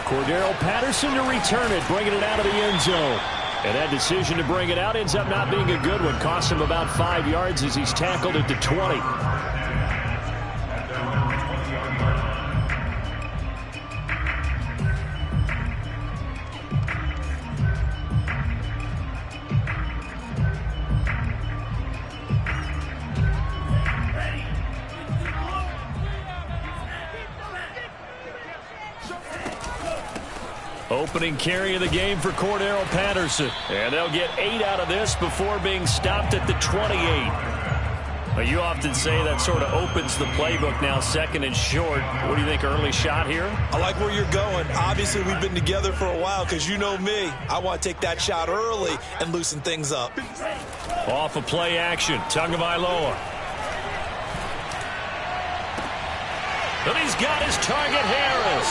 Cordero Patterson to return it, bringing it out of the end zone. And that decision to bring it out ends up not being a good one. Costs him about 5 yards as he's tackled at the 20. Opening carry of the game for Cordero Patterson. And they'll get 8 out of this before being stopped at the 28. Well, you often say that sort of opens the playbook now, second and short. What do you think, early shot here? I like where you're going. Obviously, we've been together for a while because you know me. I want to take that shot early and loosen things up. Off of play action, Tagovailoa. And he's got his target, Harris.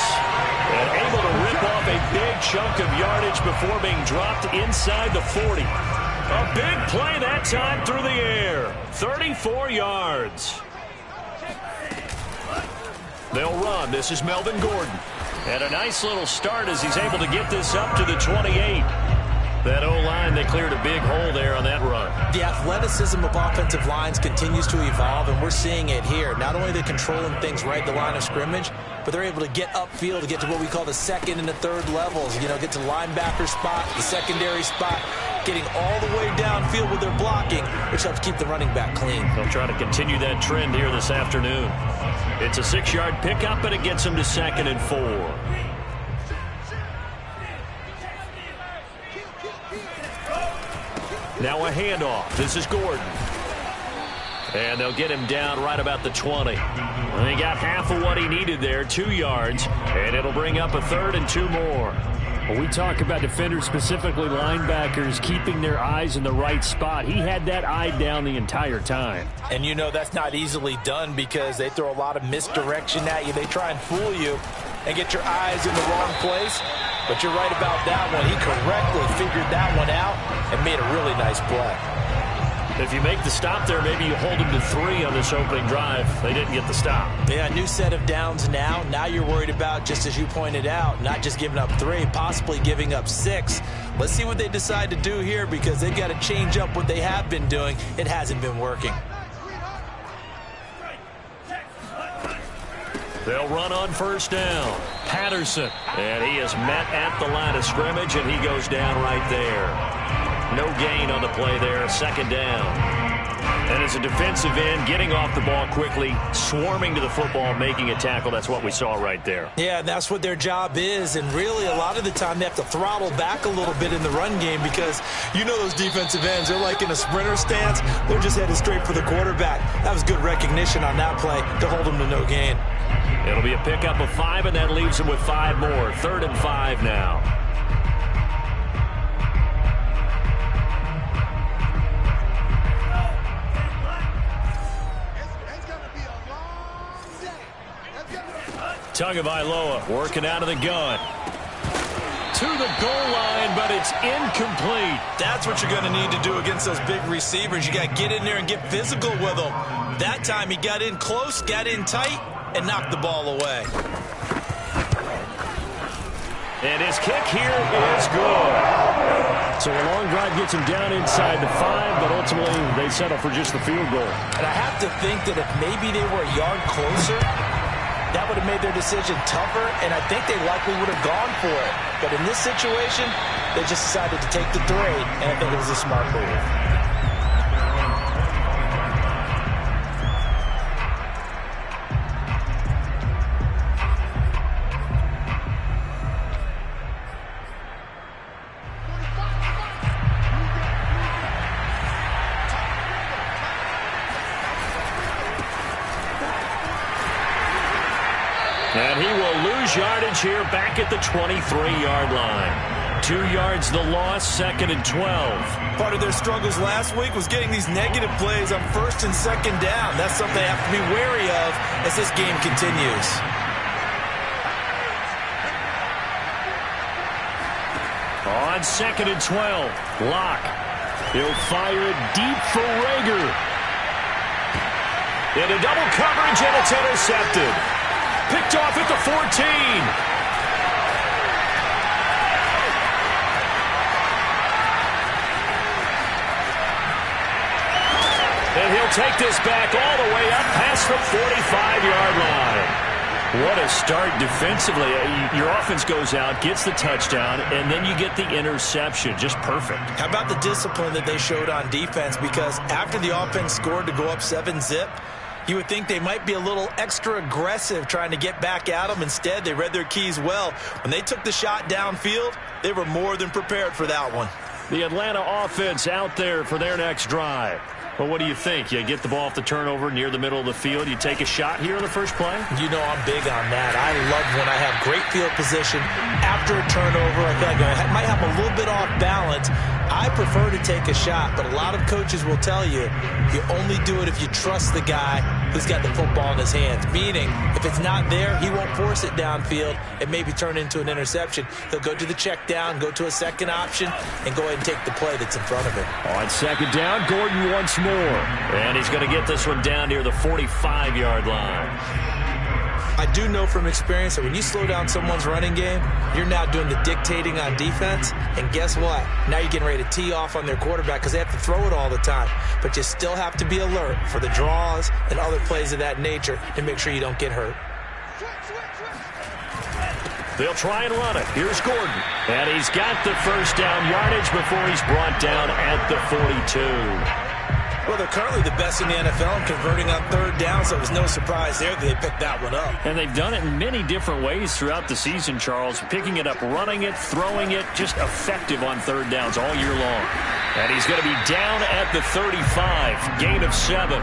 And able to rip off a big chunk of yardage before being dropped inside the 40. A big play that time through the air. 34 yards. They'll run. This is Melvin Gordon. And a nice little start as he's able to get this up to the 28. That O-line, they cleared a big hole there on that run. The athleticism of offensive lines continues to evolve, and we're seeing it here. Not only are they controlling things right at the line of scrimmage, but they're able to get upfield to get to what we call the second and the third levels. You know, get to the linebacker spot, the secondary spot, getting all the way downfield with their blocking, which helps keep the running back clean. They'll try to continue that trend here this afternoon. It's a 6-yard pickup, and it gets them to 2nd and 4. Now a handoff. This is Gordon. And they'll get him down right about the 20. And he got half of what he needed there, 2 yards. And it'll bring up a 3rd and 2 more. Well, we talk about defenders, specifically linebackers, keeping their eyes in the right spot. He had that eye down the entire time. And you know that's not easily done because they throw a lot of misdirection at you. They try and fool you and get your eyes in the wrong place. But you're right about that one. He correctly figured that one out and made a really nice play. If you make the stop there, maybe you hold him to 3 on this opening drive. They didn't get the stop. Yeah, new set of downs now. Now you're worried about, just as you pointed out, not just giving up 3, possibly giving up 6. Let's see what they decide to do here because they've got to change up what they have been doing. It hasn't been working. They'll run on 1st down. Patterson. And he is met at the line of scrimmage, and he goes down right there. No gain on the play there. 2nd down. And as a defensive end, getting off the ball quickly, swarming to the football, making a tackle. That's what we saw right there. Yeah, that's what their job is. And really, a lot of the time, they have to throttle back a little bit in the run game because you know those defensive ends, they're like in a sprinter stance. They're just headed straight for the quarterback. That was good recognition on that play to hold them to no gain. It'll be a pickup of 5, and that leaves them with 5 more. 3rd and 5 now. Tagovailoa working out of the gun. To the goal line, but it's incomplete. That's what you're going to need to do against those big receivers. You got to get in there and get physical with them. That time he got in close, got in tight, and knocked the ball away. And his kick here is good. So a long drive gets him down inside the 5, but ultimately they settle for just the field goal. And I have to think that if maybe they were a yard closer, that would have made their decision tougher, and I think they likely would have gone for it. But in this situation, they just decided to take the 3, and I think it was a smart move. And he will lose yardage here back at the 23-yard line. 2 yards the loss, 2nd and 12. Part of their struggles last week was getting these negative plays on 1st and 2nd down. That's something they have to be wary of as this game continues. On 2nd and 12, Locke. He'll fire it deep for Rager. Into double coverage, and it's intercepted. Picked off at the 14. take this back all the way up past the 45-yard line. What a start defensively. Your offense goes out, gets the touchdown, and then you get the interception. Just perfect. How about the discipline that they showed on defense? Because after the offense scored to go up 7-zip, you would think they might be a little extra aggressive trying to get back at them. Instead, they read their keys well. When they took the shot downfield, they were more than prepared for that one. The Atlanta offense out there for their next drive. Well, what do you think? You get the ball off the turnover near the middle of the field. You take a shot here on the first play? You know I'm big on that. I love when I have great field position after a turnover. I feel like I might have a little bit off balance. I prefer to take a shot, but a lot of coaches will tell you, you only do it if you trust the guy who's got the football in his hands. Meaning, if it's not there, he won't force it downfield and maybe turn into an interception. He'll go to the check down, go to a second option, and go ahead and take the play that's in front of him. On second down, Gordon once more. And he's going to get this one down near the 45-yard line. I do know from experience that when you slow down someone's running game, you're now doing the dictating on defense. And guess what? Now you're getting ready to tee off on their quarterback because they have to throw it all the time. But you still have to be alert for the draws and other plays of that nature to make sure you don't get hurt. They'll try and run it. Here's Gordon. And he's got the first down yardage before he's brought down at the 42. Well, they're currently the best in the NFL in converting on third down, so it was no surprise there that they picked that one up. And they've done it in many different ways throughout the season, Charles. Picking it up, running it, throwing it, just effective on third downs all year long. And he's going to be down at the 35, gain of 7.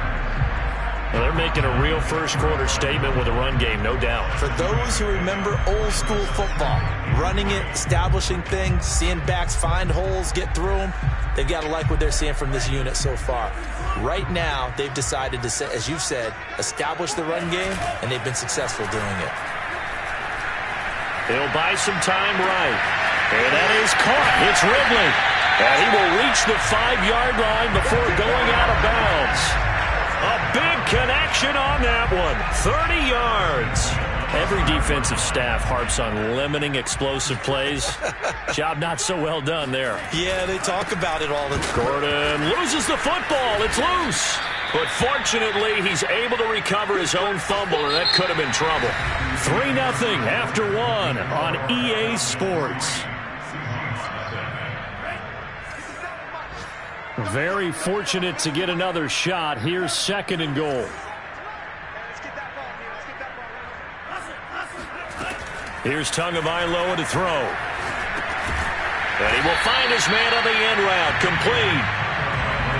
Well, they're making a real first-quarter statement with a run game, no doubt. For those who remember old-school football, running it, establishing things, seeing backs find holes, get through them, they've got to like what they're seeing from this unit so far. Right now, they've decided to, as you've said, establish the run game, and they've been successful doing it. They'll buy some time right. And that is caught. It's Ridley. And he will reach the 5-yard line before going out of bounds. A big connection on that one. 30 yards. Every defensive staff harps on limiting explosive plays. Job not so well done there. Yeah, they talk about it all the time. Gordon loses the football. It's loose. But fortunately, he's able to recover his own fumble, and that could have been trouble. 3-0 after 1 on EA Sports. Very fortunate to get another shot. Here's second and goal. Here's Tagovailoa to throw. And he will find his man on the end route. Complete.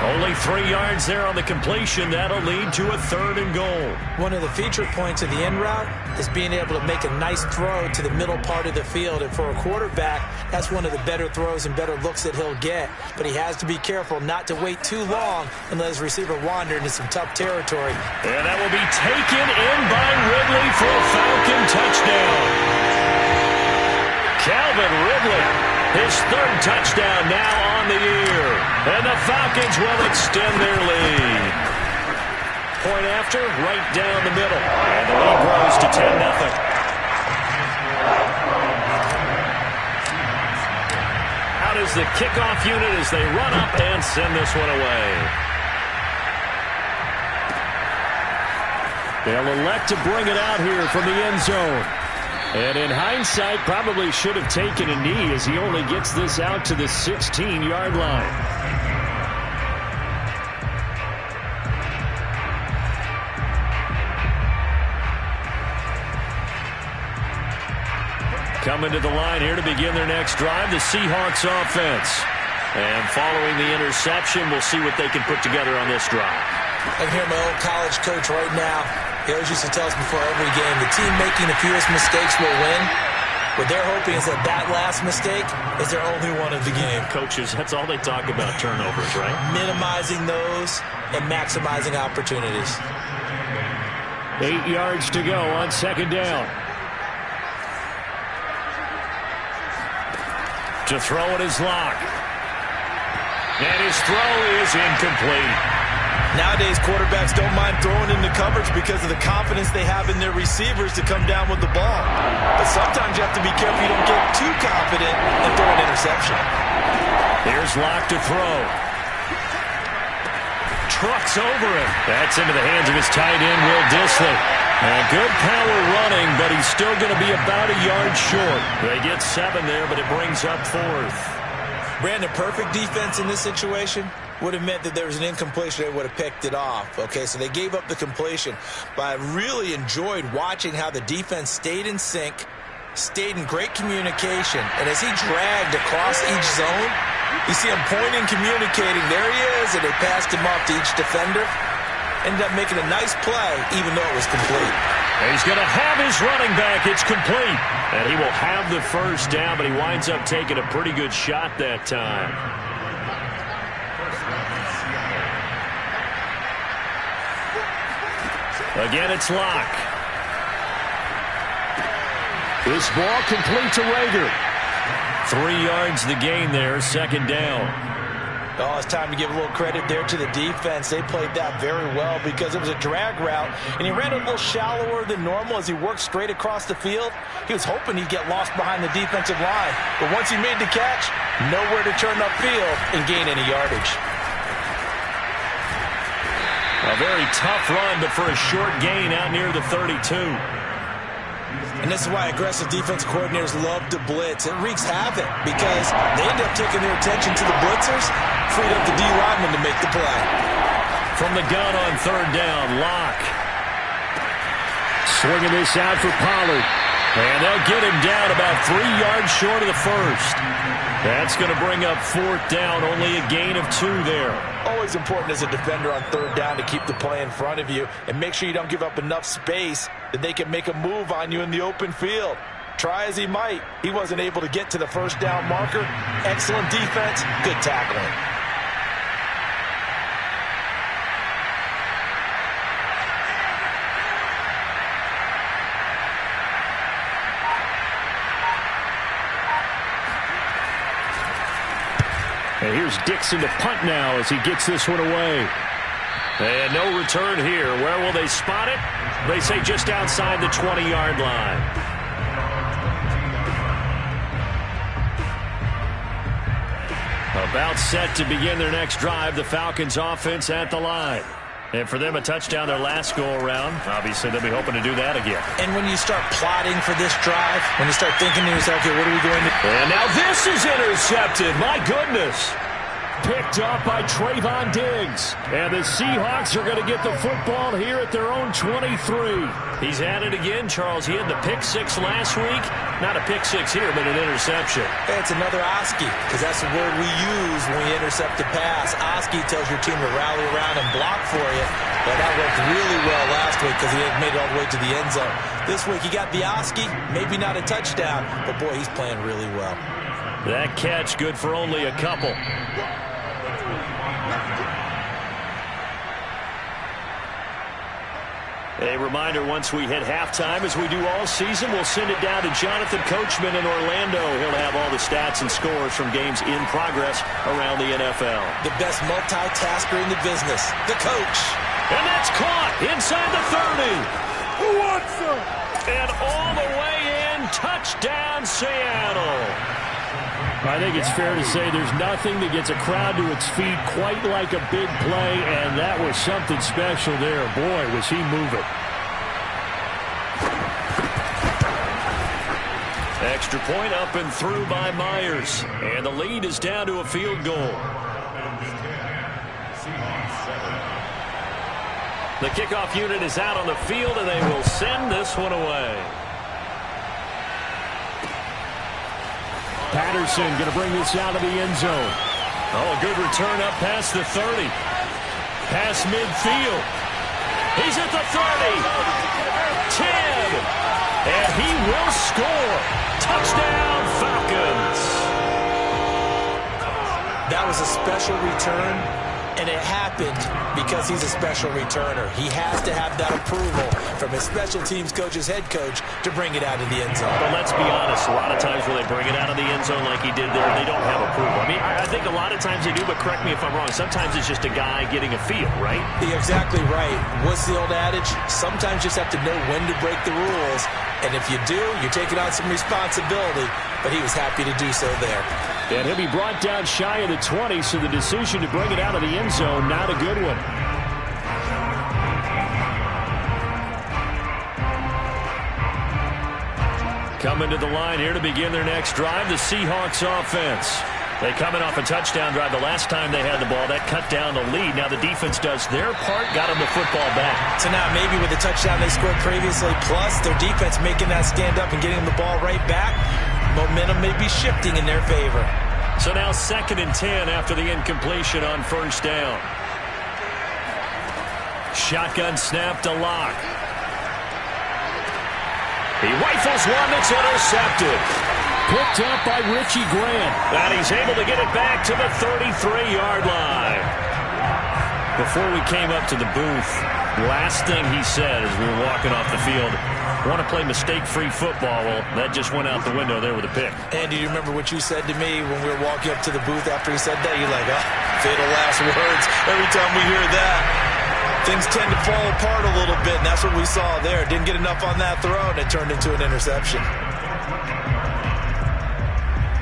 Only 3 yards there on the completion. That'll lead to a third and goal. One of the feature points of the end route is being able to make a nice throw to the middle part of the field. And for a quarterback, that's one of the better throws and better looks that he'll get. But he has to be careful not to wait too long and let his receiver wander into some tough territory. And that will be taken in by Ridley for a Falcon touchdown. Calvin Ridley, his third touchdown now on the year. And the Falcons will extend their lead. Point after, right down the middle. And the lead grows to 10-0. Out is the kickoff unit as they run up and send this one away. They'll elect to bring it out here from the end zone. And in hindsight, probably should have taken a knee as he only gets this out to the 16-yard line. Coming to the line here to begin their next drive, the Seahawks offense. And following the interception, we'll see what they can put together on this drive. I can hear my old college coach right now. He always used to tell us before every game, the team making the fewest mistakes will win. What they're hoping is that that last mistake is their only one of the game. Coaches, that's all they talk about, turnovers, right? Minimizing those and maximizing opportunities. 8 yards to go on second down. To throw it is Locke. And his throw is incomplete. Nowadays, quarterbacks don't mind throwing into coverage because of the confidence they have in their receivers to come down with the ball. But sometimes you have to be careful you don't get too confident and throw an interception. Here's Locke to throw. trucks over him. That's into the hands of his tight end, Will Dissly. And good power running, but he's still going to be about a yard short. They get 7 there, but it brings up 4th. Brandon, perfect defense in this situation would have meant that there was an incompletion. They would have picked it off. Okay, so they gave up the completion. But I really enjoyed watching how the defense stayed in sync, stayed in great communication. And as he dragged across each zone, you see him pointing, communicating. There he is, and they passed him off to each defender. Ended up making a nice play, even though it was complete. He's going to have his running back. It's complete. And he will have the first down, but he winds up taking a pretty good shot that time. Again, it's Locke. This ball complete to Rager. 3 yards the gain there, 2nd down. Oh, it's time to give a little credit there to the defense. They played that very well because it was a drag route, and he ran a little shallower than normal as he worked straight across the field. He was hoping he'd get lost behind the defensive line, but once he made the catch, nowhere to turn upfield and gain any yardage. A very tough run, but for a short gain out near the 32. And this is why aggressive defensive coordinators love to blitz. It wreaks havoc because they end up taking their attention to the blitzers, freed up the D lineman to make the play. From the gun on 3rd down, Locke. Swinging this out for Pollard. And they'll get him down about 3 yards short of the first. That's going to bring up 4th down, only a gain of 2 there. Always important as a defender on 3rd down to keep the play in front of you and make sure you don't give up enough space that they can make a move on you in the open field. Try as he might, he wasn't able to get to the 1st down marker. Excellent defense, good tackling. And here's Dixon to punt now as he gets this one away. And no return here. Where will they spot it? They say just outside the 20-yard line. About set to begin their next drive. The Falcons offense at the line. And for them, a touchdown their last go-around. Obviously, they'll be hoping to do that again. And when you start plotting for this drive, when you start thinking to yourself, okay, what are we going to do? And now this is intercepted. My goodness. Picked up by Trayvon Diggs. And the Seahawks are going to get the football here at their own 23. He's at it again, Charles. He had the pick 6 last week. Not a pick 6 here, but an interception. Hey, it's another Oski, because that's the word we use when we intercept a pass. Oski tells your team to rally around and block for you. But that worked really well last week because he had made it all the way to the end zone. This week he got the Oski, maybe not a touchdown, but boy, he's playing really well. That catch good for only a couple. A reminder, once we hit halftime, as we do all season, we'll send it down to Jonathan Coachman in Orlando. He'll have all the stats and scores from games in progress around the NFL. The best multitasker in the business, the coach. And that's caught inside the 30. Who wants them? And all the way in, touchdown Seattle. I think it's fair to say there's nothing that gets a crowd to its feet quite like a big play, and that was something special there. Boy, was he moving. Extra point up and through by Myers, and the lead is down to a field goal. The kickoff unit is out on the field, and they will send this one away. Patterson going to bring this out of the end zone. Oh, a good return up past the 30. Past midfield. He's at the 30. 10. And he will score. Touchdown, Falcons. That was a special return, and it happened because he's a special returner. He has to have that approval from his special teams coach's head coach to bring it out of the end zone. But let's be honest, a lot of times when they bring it out of the end zone like he did there, they don't have approval. I mean, I think a lot of times they do, but correct me if I'm wrong. Sometimes it's just a guy getting a feel, right? You're exactly right. What's the old adage? Sometimes you just have to know when to break the rules. And if you do, you're taking on some responsibility. But he was happy to do so there. And he'll be brought down shy of the 20, so the decision to bring it out of the end zone, not a good one. Coming to the line here to begin their next drive, the Seahawks offense. They coming off a touchdown drive the last time they had the ball. That cut down the lead. Now the defense does their part, got them the football back. So now maybe with the touchdown they scored previously, plus their defense making that stand up and getting the ball right back, momentum may be shifting in their favor. So now 2nd and 10 after the incompletion on first down. Shotgun snap to Locke. He rifles one that's intercepted. Picked up by Richie Grant. And he's able to get it back to the 33-yard line. Before we came up to the booth, last thing he said as we were walking off the field, want to play mistake-free football. Well, that just went out the window there with a pick. Andy, you remember what you said to me when we were walking up to the booth after he said that? You're like, oh, fatal last words. Every time we hear that, things tend to fall apart a little bit, and that's what we saw there. Didn't get enough on that throw, and it turned into an interception.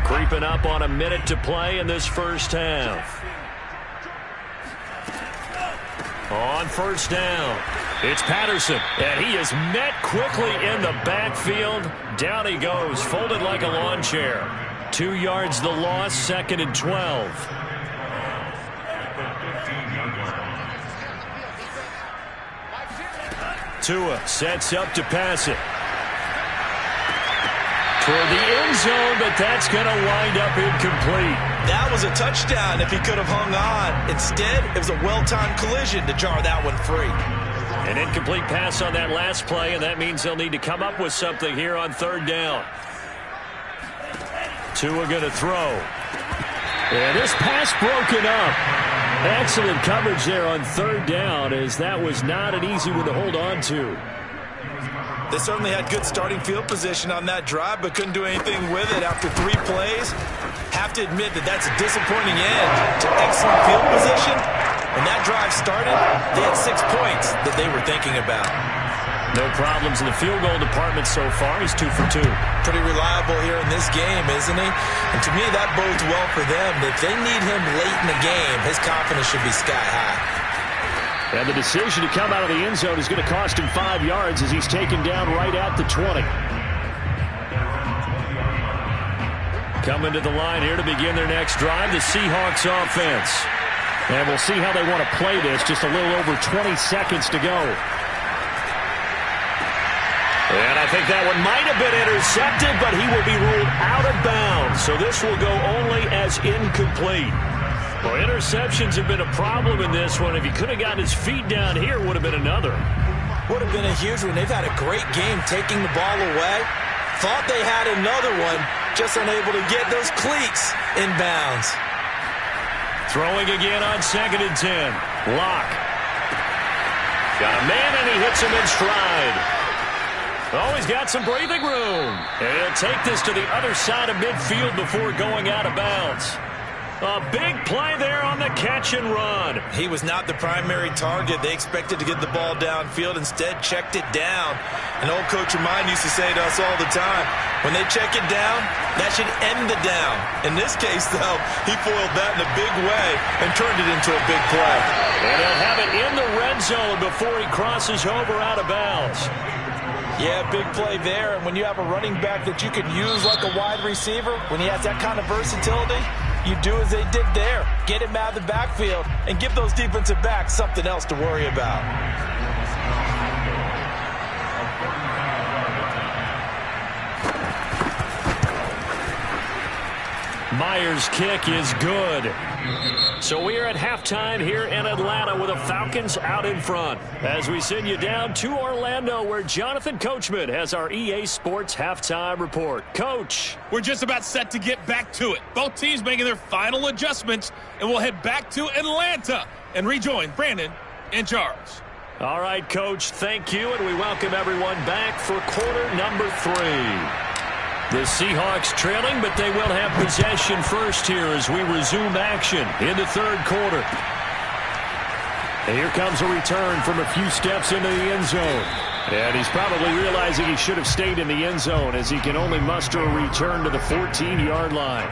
Creeping up on a minute to play in this first half. On first down, it's Patterson, and he is met quickly in the backfield. Down he goes, folded like a lawn chair. 2 yards the loss, 2nd and 12. Tua sets up to pass it. Toward the end zone, but that's going to wind up incomplete. That was a touchdown if he could have hung on. Instead, it was a well-timed collision to jar that one free. An incomplete pass on that last play, and that means they'll need to come up with something here on 3rd down. Tua going to throw. And this pass broken up. Excellent coverage there on 3rd down, as that was not an easy one to hold on to. They certainly had good starting field position on that drive, but couldn't do anything with it after 3 plays. Have to admit that that's a disappointing end to excellent field position. When that drive started, they had 6 points that they were thinking about. No problems in the field goal department so far. He's 2 for 2. Pretty reliable here in this game, isn't he? And to me, that bodes well for them. If they need him late in the game, his confidence should be sky high. And the decision to come out of the end zone is going to cost him 5 yards as he's taken down right at the 20. Coming to the line here to begin their next drive, the Seahawks offense. And we'll see how they want to play this. Just a little over 20 seconds to go. And I think that one might have been intercepted, but he will be ruled out of bounds. So this will go only as incomplete. Well, interceptions have been a problem in this one. If he could have gotten his feet down here, would have been another. Would have been a huge one. They've had a great game taking the ball away. Thought they had another one, just unable to get those cleats in bounds. Throwing again on 2nd and 10. Locke. Got a man, and he hits him in stride. Oh, he's got some breathing room. And he'll take this to the other side of midfield before going out of bounds. A big play there on the catch and run. He was not the primary target. They expected to get the ball downfield. Instead, checked it down. An old coach of mine used to say to us all the time, when they check it down, that should end the down. In this case, though, he foiled that in a big way and turned it into a big play. And he'll have it in the red zone before he crosses over out of bounds. Yeah, big play there. And when you have a running back that you can use like a wide receiver, when he has that kind of versatility, you do as they did there. Get him out of the backfield and give those defensive backs something else to worry about. Myers' kick is good. So we are at halftime here in Atlanta with the Falcons out in front. As we send you down to Orlando, where Jonathan Coachman has our EA Sports halftime report. Coach. We're just about set to get back to it. Both teams making their final adjustments, and we'll head back to Atlanta and rejoin Brandon and Charles. All right, Coach, thank you, and we welcome everyone back for quarter number 3. The Seahawks trailing, but they will have possession first here as we resume action in the 3rd quarter. And here comes a return from a few steps into the end zone. And he's probably realizing he should have stayed in the end zone as he can only muster a return to the 14-yard line.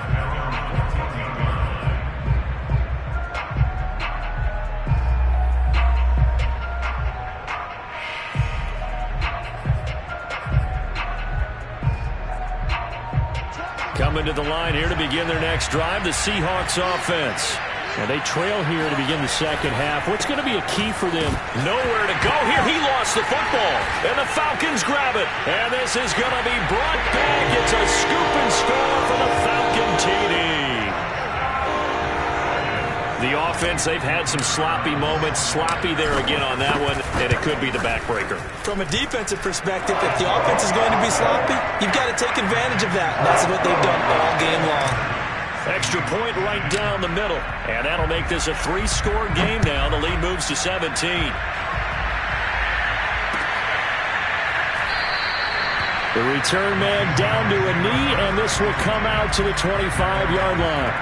coming to the line here to begin their next drive, the Seahawks offense. And they trail here to begin the second half. What's going to be a key for them? Nowhere to go here. He lost the football. And the Falcons grab it. And this is going to be brought back. It's a scoop and score for the Falcon TD. The offense, they've had some sloppy moments. Sloppy there again on that one. And it could be the backbreaker. From a defensive perspective, if the offense is going to be sloppy, you've got to take advantage of that. And that's what they've done all game long. Extra point right down the middle. And that'll make this a 3-score game now. The lead moves to 17. The return man down to a knee, and this will come out to the 25-yard line.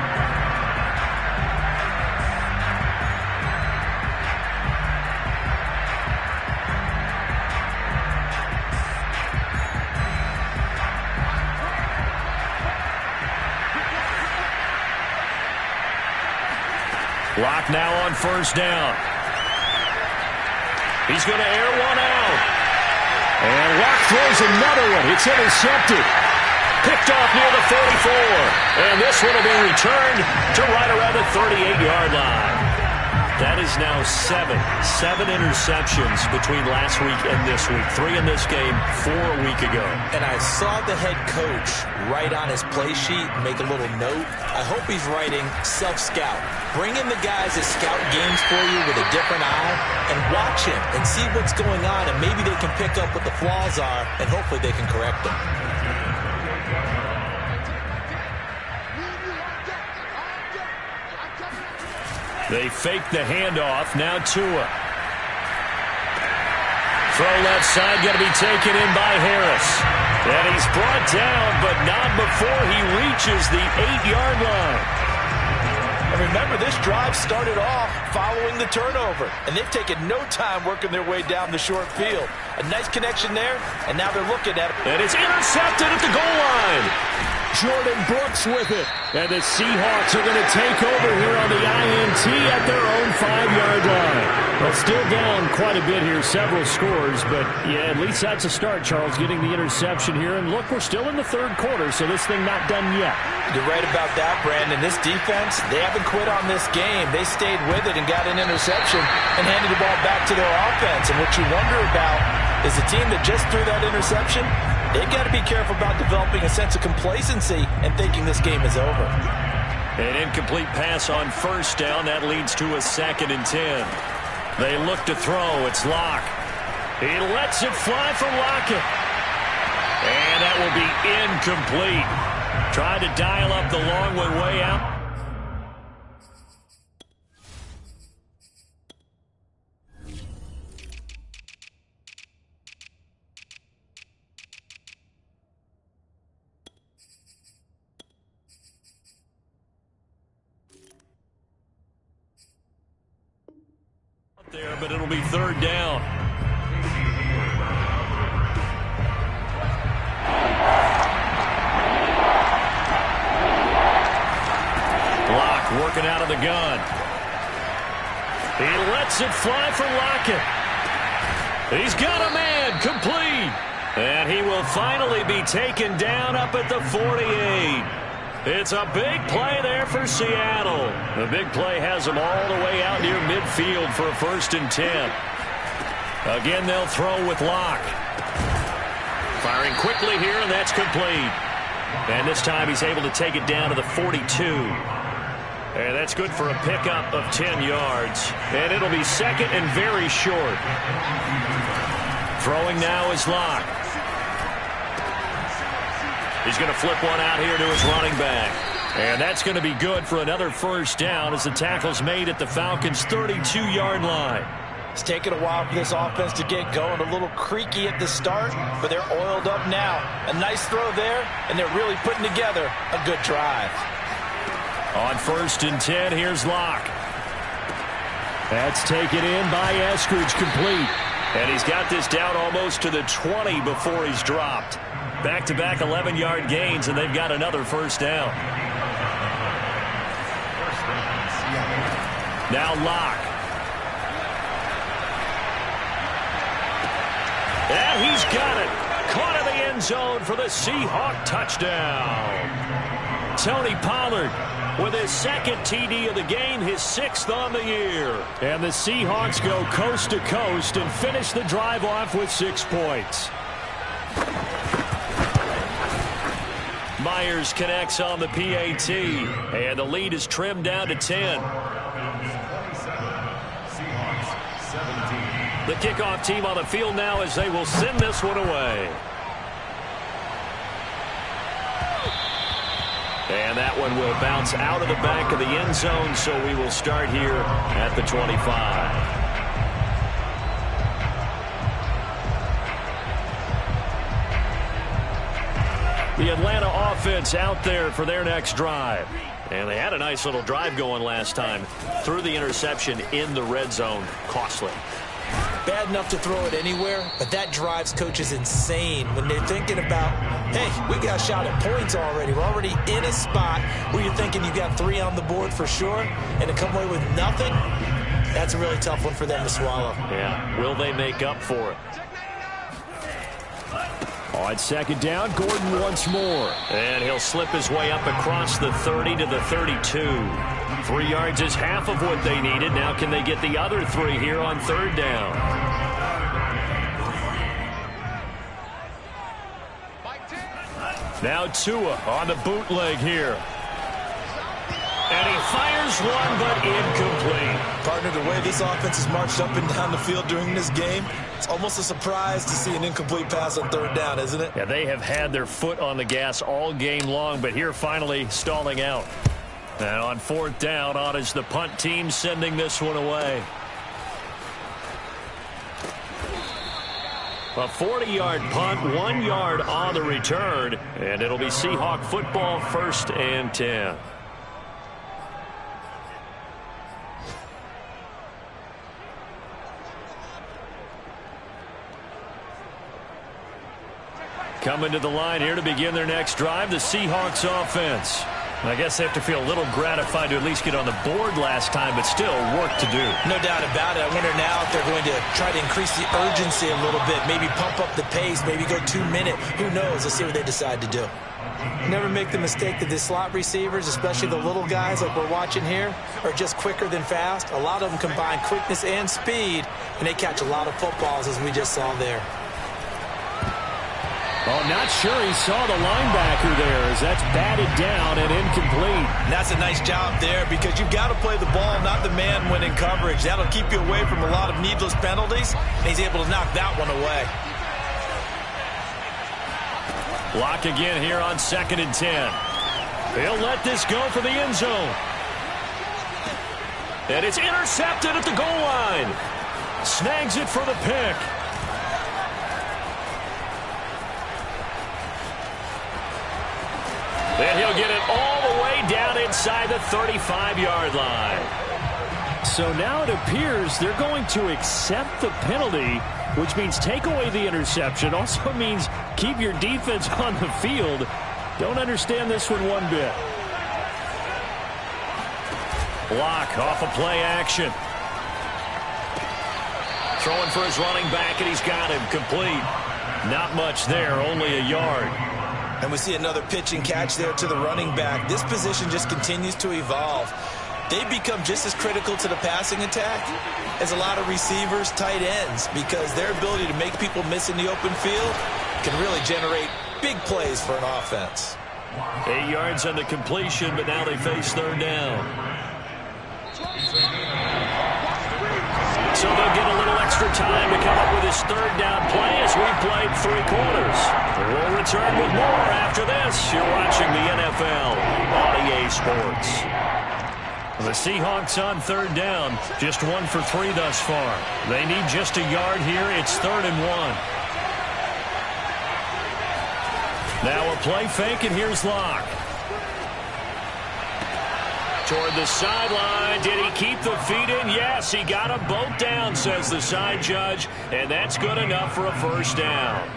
Locke now on first down. He's going to air one out. And Locke throws another one. It's intercepted. Picked off near the 44. And this one will be returned to right around the 38-yard line. That is now 7 interceptions between last week and this week. 3 in this game, 4 a week ago. And I saw the head coach write on his play sheet, make a little note. I hope he's writing self-scout. Bring in the guys that scout games for you with a different eye and watch him and see what's going on, and maybe they can pick up what the flaws are, and hopefully they can correct them. They fake the handoff. Now Tua. Throw left side, going to be taken in by Harris. And he's brought down, but not before he reaches the 8-yard line. And remember, this drive started off following the turnover, and they've taken no time working their way down the short field. A nice connection there, and now they're looking at it. And it's intercepted at the goal line. Jordan Brooks with it. And the Seahawks are going to take over here on the INT at their own 5-yard line. Well, still down quite a bit here, several scores, but yeah, at least that's a start, Charles, getting the interception here. And look, we're still in the third quarter, so this thing not done yet. You're right about that, Brandon. This defense, they haven't quit on this game. They stayed with it and got an interception and handed the ball back to their offense. And what you wonder about is the team that just threw that interception, they've got to be careful about developing a sense of complacency and thinking this game is over. An incomplete pass on first down. That leads to a 2nd and 10. They look to throw. It's Locke. He lets it fly for Lockett. And that will be incomplete. Tried to dial up the long one way out. There, but it'll be 3rd down. Locke working out of the gun. He lets it fly for Lockett. He's got a man, complete. And he will finally be taken down up at the 48. It's a big play there for Seattle. The big play has them all the way out near midfield for a 1st and 10. Again, they'll throw with Locke. Firing quickly here, and that's complete. And this time he's able to take it down to the 42. And that's good for a pickup of 10 yards. And it'll be 2nd and very short. Throwing now is Locke. He's going to flip one out here to his running back. And that's going to be good for another 1st down as the tackle's made at the Falcons' 32-yard line. It's taken a while for this offense to get going. A little creaky at the start, but they're oiled up now. A nice throw there, and they're really putting together a good drive. On 1st and 10, here's Locke. That's taken in by Eskridge, complete. And he's got this down almost to the 20 before he's dropped. Back-to-back 11-yard gains, and they've got another 1st down. Now Locke. And he's got it. Caught in the end zone for the Seahawk touchdown. Tony Pollard with his second TD of the game, his 6th on the year. And the Seahawks go coast to coast and finish the drive off with 6 points. Myers connects on the PAT, and the lead is trimmed down to 10. The kickoff team on the field now as they will send this one away. And that one will bounce out of the back of the end zone, so we will start here at the 25. The Atlanta offense out there for their next drive. And they had a nice little drive going last time. Threw the interception in the red zone. Costly. Bad enough to throw it anywhere, but that drives coaches insane when they're thinking about, hey, we got a shot at points already. We're already in a spot where you're thinking you got 3 on the board for sure, and to come away with nothing, that's a really tough one for them to swallow. Yeah, will they make up for it? On second down, Gordon once more. And he'll slip his way up across the 30 to the 32. 3 yards is half of what they needed. Now can they get the other 3 here on third down? Now Tua on the bootleg here. And he fires one, but incomplete. Partner, the way this offense has marched up and down the field during this game, it's almost a surprise to see an incomplete pass on third down, isn't it? Yeah, they have had their foot on the gas all game long, but here finally stalling out. And on fourth down, on is the punt team sending this one away. A 40-yard punt, 1 yard on the return, and it'll be Seahawk football, 1st and 10. Coming to the line here to begin their next drive, the Seahawks offense. And I guess they have to feel a little gratified to at least get on the board last time, but still work to do. No doubt about it. I wonder now if they're going to try to increase the urgency a little bit, maybe pump up the pace, maybe go 2 minute. Who knows? Let's see what they decide to do. Never make the mistake that the slot receivers, especially the little guys like we're watching here, are just quicker than fast. A lot of them combine quickness and speed, and they catch a lot of footballs, as we just saw there. Oh, not sure he saw the linebacker there as that's batted down and incomplete. And that's a nice job there because you've got to play the ball, not the man when in coverage. That'll keep you away from a lot of needless penalties, and he's able to knock that one away. Lock again here on 2nd and 10. He'll let this go for the end zone. And it's intercepted at the goal line. Snags it for the pick. And he'll get it all the way down inside the 35-yard line. So now it appears they're going to accept the penalty, which means take away the interception. Also means keep your defense on the field. Don't understand this one one bit. Block off a play action. Throwing for his running back, and he's got him complete. Not much there, only a yard. And we see another pitch and catch there to the running back. This position just continues to evolve. They've become just as critical to the passing attack as a lot of receivers, tight ends, because their ability to make people miss in the open field can really generate big plays for an offense. 8 yards on the completion, but now they face third down. So they'll get a little extra time to come up with his third down play as we played 3 quarters. We'll return with more after this. You're watching the NFL on EA Sports. The Seahawks on third down, just 1 for 3 thus far. They need just a yard here. It's 3rd and 1. Now a play fake, and here's Locke. Toward the sideline. Did he keep the feet in? Yes, he got them both down, says the side judge, and that's good enough for a first down.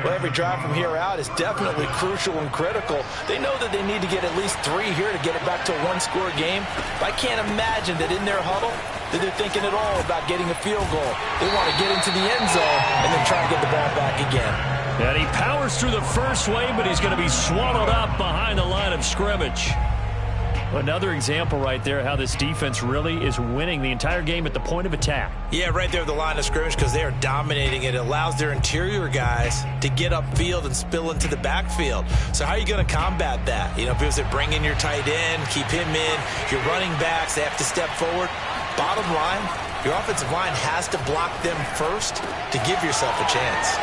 Well, every drive from here out is definitely crucial and critical. They know that they need to get at least 3 here to get it back to a 1-score game. But I can't imagine that in their huddle that they're thinking at all about getting a field goal. They want to get into the end zone and then try and get the ball back again. And he powers through the first wave, but he's going to be swallowed up behind the line of scrimmage. Another example right there how this defense really is winning the entire game at the point of attack. Yeah, right there at the line of scrimmage because they are dominating it. It allows their interior guys to get upfield and spill into the backfield. So how are you going to combat that? You know, if it was to bring in your tight end, keep him in, your running backs, they have to step forward. Bottom line, your offensive line has to block them first to give yourself a chance.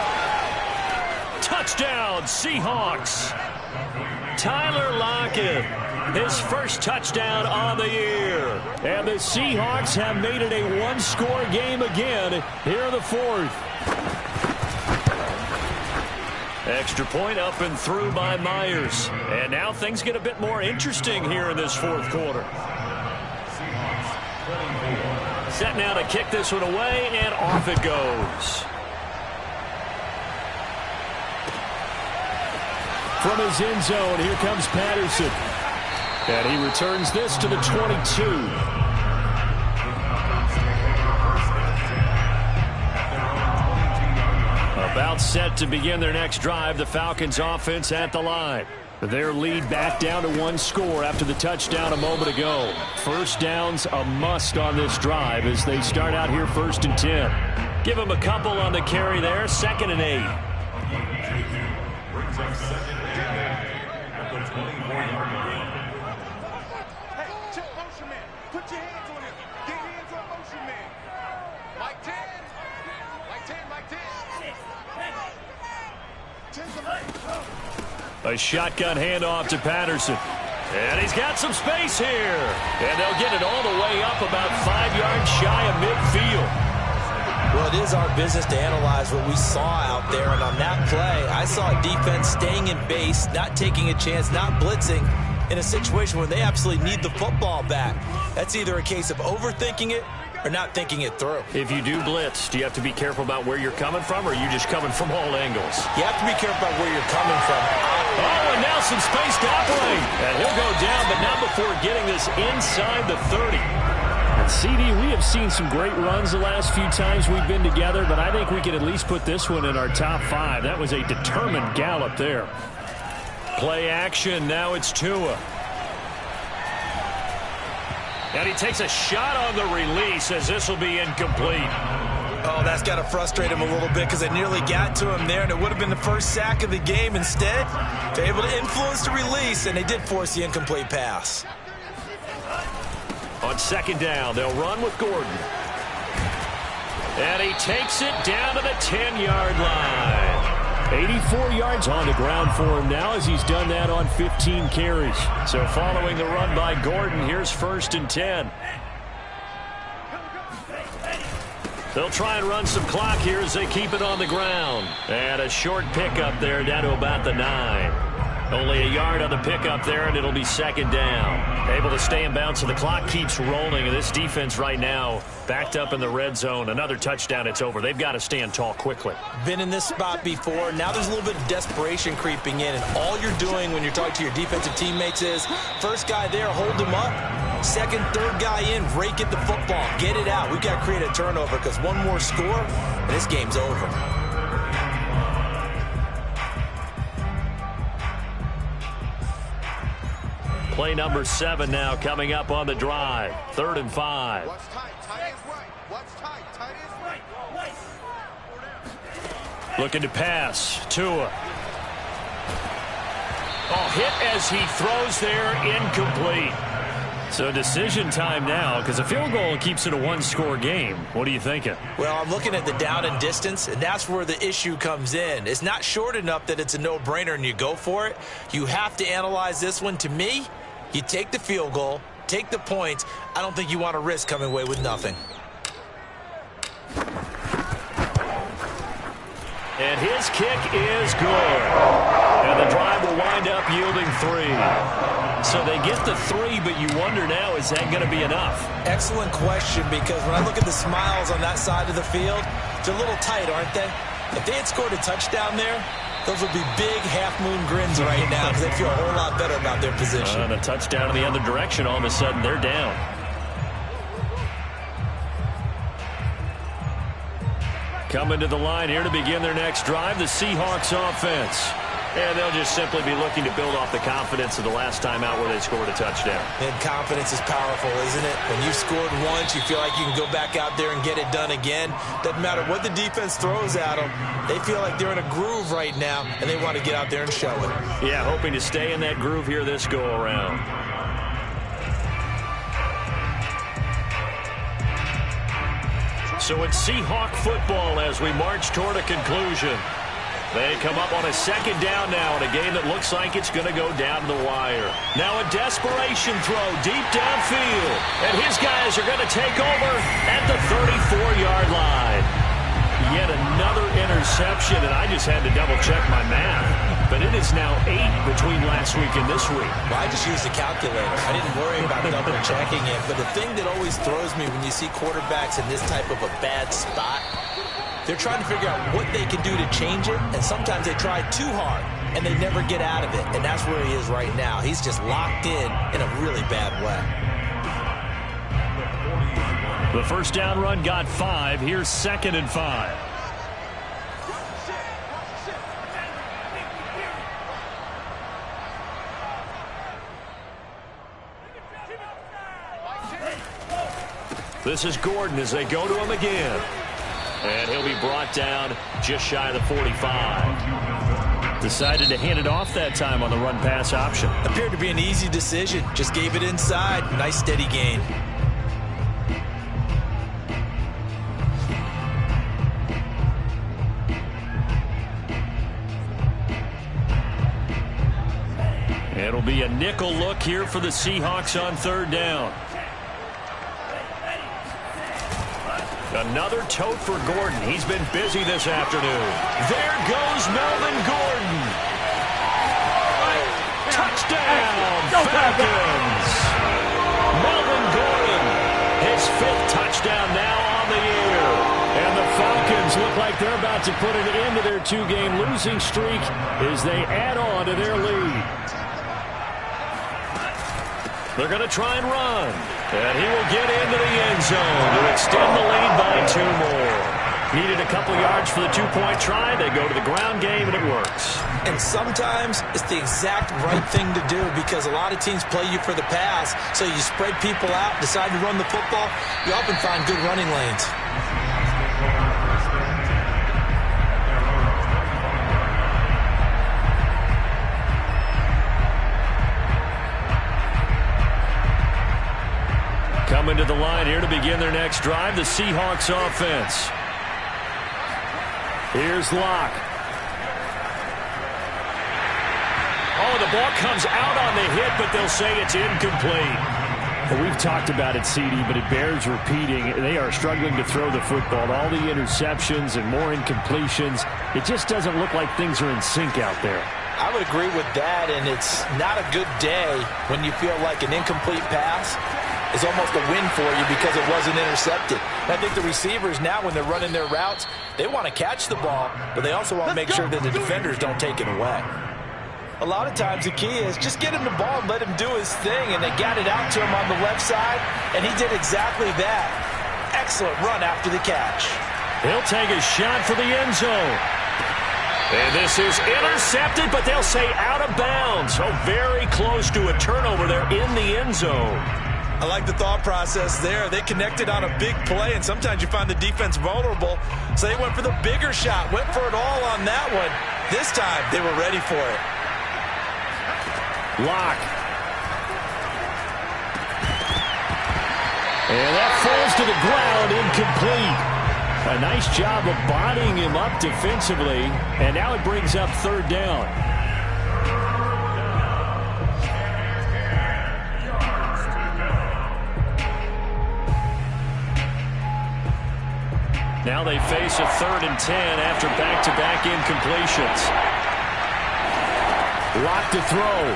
Touchdown, Seahawks. Tyler Lockett, his first touchdown on the year. And the Seahawks have made it a one-score game again here in the fourth. Extra point up and through by Myers. And now things get a bit more interesting here in this fourth quarter. Set now to kick this one away, and off it goes. From his end zone, here comes Patterson. And he returns this to the 22. About set to begin their next drive, the Falcons offense at the line. Their lead back down to one score after the touchdown a moment ago. First down's a must on this drive as they start out here 1st and 10. Give them a couple on the carry there, 2nd and 8. A shotgun handoff to Patterson. And he's got some space here. And they'll get it all the way up about 5 yards shy of midfield. Well, it is our business to analyze what we saw out there. And on that play, I saw a defense staying in base, not taking a chance, not blitzing in a situation where they absolutely need the football back. That's either a case of overthinking it or not thinking it through. If you do blitz, do you have to be careful about where you're coming from, or are you just coming from all angles? You have to be careful about where you're coming from. Oh, and now some space to operate. And he'll go down, but not before getting this inside the 30. And CD, we have seen some great runs the last few times we've been together, but I think we could at least put this one in our top 5. That was a determined gallop there. Play action. Now it's Tua. And he takes a shot on the release as this will be incomplete. Oh, that's got to frustrate him a little bit because they nearly got to him there, and it would have been the first sack of the game. Instead, they're able to influence the release, and they did force the incomplete pass. On 2nd down, they'll run with Gordon. And he takes it down to the 10-yard line. 84 yards on the ground for him now as he's done that on 15 carries. So following the run by Gordon, here's 1st and 10. They'll try and run some clock here as they keep it on the ground. And a short pickup there down to about the 9. Only a yard on the pickup there, and it'll be 2nd down. Able to stay in bounds, so the clock keeps rolling. And this defense right now backed up in the red zone. Another touchdown, it's over. They've got to stand tall quickly. Been in this spot before. Now there's a little bit of desperation creeping in. And all you're doing when you're talking to your defensive teammates is, first guy there, hold him up. Second, third guy in, rake at the football. Get it out. We've got to create a turnover because one more score, and this game's over. Play number 7 now coming up on the drive. 3rd and 5. What's tight? Tight is right. What's tight? Tight is right. Looking to pass. Tua. Oh, hit as he throws there. Incomplete. So decision time now because a field goal keeps it a one-score game. What are you thinking? Well, I'm looking at the down and distance, and that's where the issue comes in. It's not short enough that it's a no-brainer and you go for it. You have to analyze this one. To me, you take the field goal, take the points. I don't think you want to risk coming away with nothing. And his kick is good. And the drive will wind up yielding 3. So they get the 3, but you wonder now, is that going to be enough? Excellent question, because when I look at the smiles on that side of the field, they're a little tight, aren't they? If they had scored a touchdown there, those would be big half-moon grins right now because they feel a whole lot better about their position. And a touchdown in the other direction, all of a sudden they're down. Coming to the line here to begin their next drive, the Seahawks offense. And they'll just simply be looking to build off the confidence of the last time out where they scored a touchdown. And confidence is powerful, isn't it? When you've scored once, you feel like you can go back out there and get it done again. Doesn't matter what the defense throws at them. They feel like they're in a groove right now, and they want to get out there and show it. Yeah, hoping to stay in that groove here this go-around. So it's Seahawk football as we march toward a conclusion. They come up on a second down now in a game that looks like it's going to go down to the wire. Now a desperation throw deep downfield. And his guys are going to take over at the 34-yard line. Yet another interception, and I just had to double-check my math. But it is now 8 between last week and this week. Well, I just used the calculator. I didn't worry about double-checking it. But the thing that always throws me when you see quarterbacks in this type of a bad spot, they're trying to figure out what they can do to change it, and sometimes they try too hard, and they never get out of it, and that's where he is right now. He's just locked in a really bad way. The first down run got 5. Here's 2nd and 5. This is Gordon as they go to him again. And he'll be brought down just shy of the 45. Decided to hand it off that time on the run-pass option. Appeared to be an easy decision. Just gave it inside. Nice steady gain. It'll be a nickel look here for the Seahawks on 3rd down. Another tote for Gordon. He's been busy this afternoon. There goes Melvin Gordon. Touchdown, Falcons. Melvin Gordon, his 5th touchdown now on the year. And the Falcons look like they're about to put an end to their 2-game losing streak as they add on to their lead. They're going to try and run. And he will get into the end zone to extend the lead by 2 more. Needed a couple yards for the 2-point try. They go to the ground game, and it works. And sometimes it's the exact right thing to do because a lot of teams play you for the pass. So you spread people out, decide to run the football. You often find good running lanes. Coming to the line here to begin their next drive, the Seahawks offense. Here's Locke. Oh, the ball comes out on the hit, but they'll say it's incomplete. Well, we've talked about it, CD, but it bears repeating. They are struggling to throw the football. All the interceptions and more incompletions. It just doesn't look like things are in sync out there. I would agree with that, and it's not a good day when you feel like an incomplete pass is almost a win for you because it wasn't intercepted. And I think the receivers now, when they're running their routes, they want to catch the ball, but they also want to make sure that the defenders don't take it away. A lot of times the key is just get him the ball and let him do his thing, and they got it out to him on the left side, and he did exactly that. Excellent run after the catch. He'll take a shot for the end zone. And this is intercepted, but they'll say out of bounds. So very close to a turnover there in the end zone. I like the thought process there. They connected on a big play, and sometimes you find the defense vulnerable. So they went for the bigger shot, went for it all on that one. This time, they were ready for it. Locke. And that falls to the ground, incomplete. A nice job of bodying him up defensively, and now it brings up 3rd down. Now they face a 3rd and 10 after back-to-back incompletions. Locke to throw.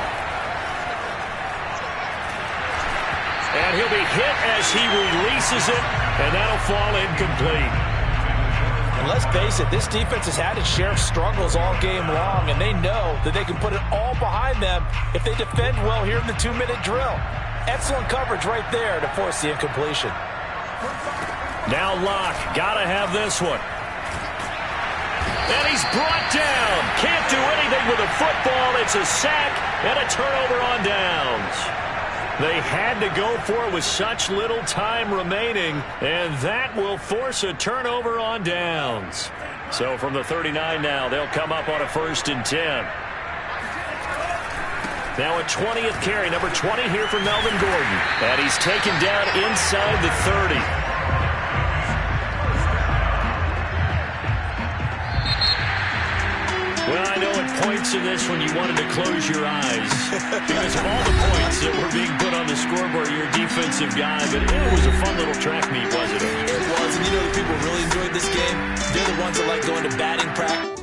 And he'll be hit as he releases it, and that'll fall incomplete. And let's face it, this defense has had its share of struggles all game long, and they know that they can put it all behind them if they defend well here in the 2-minute drill. Excellent coverage right there to force the incompletion. Now Locke, gotta have this one. And he's brought down. Can't do anything with the football. It's a sack and a turnover on downs. They had to go for it with such little time remaining, and that will force a turnover on downs. So from the 39 now, they'll come up on a 1st and 10. Now a 20th carry, number 20 here for Melvin Gordon. And he's taken down inside the 30. Well, I know at points in this when you wanted to close your eyes because of all the points that were being put on the scoreboard, you're a defensive guy, but it was a fun little track meet, wasn't it? It was, and you know the people really enjoyed this game? They're the ones that like going to batting practice.